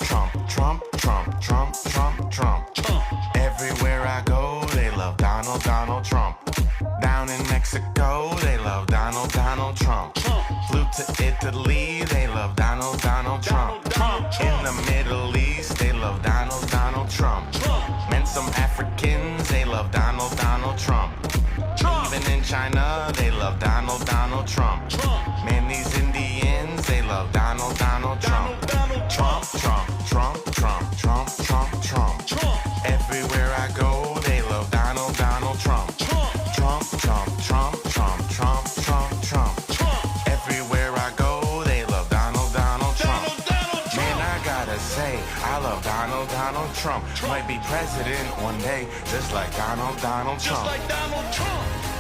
Trump, Trump, Trump, Trump, Trump, Trump. Everywhere I go, they love Donald, Donald Trump. Down in Mexico, they love Donald, Donald Trump. Flew to Italy, they love Donald, Donald Trump. In the Middle East, they love Donald, Donald Trump. And some Africans, they love Donald, Donald Trump. Even in China, they love Donald, Donald Trump. Man, these Indians, they love Donald, Donald Trump. Trump, Trump, Trump, Trump, Trump, Trump, Trump. Everywhere I go, they love Donald, Donald Trump. Trump, Trump, Trump, Trump, Trump, Trump, Trump. Everywhere I go, they love Donald, Donald Trump. Man, I gotta say, I love Donald, Donald Trump. Might be president one day, just like Donald, Donald Trump.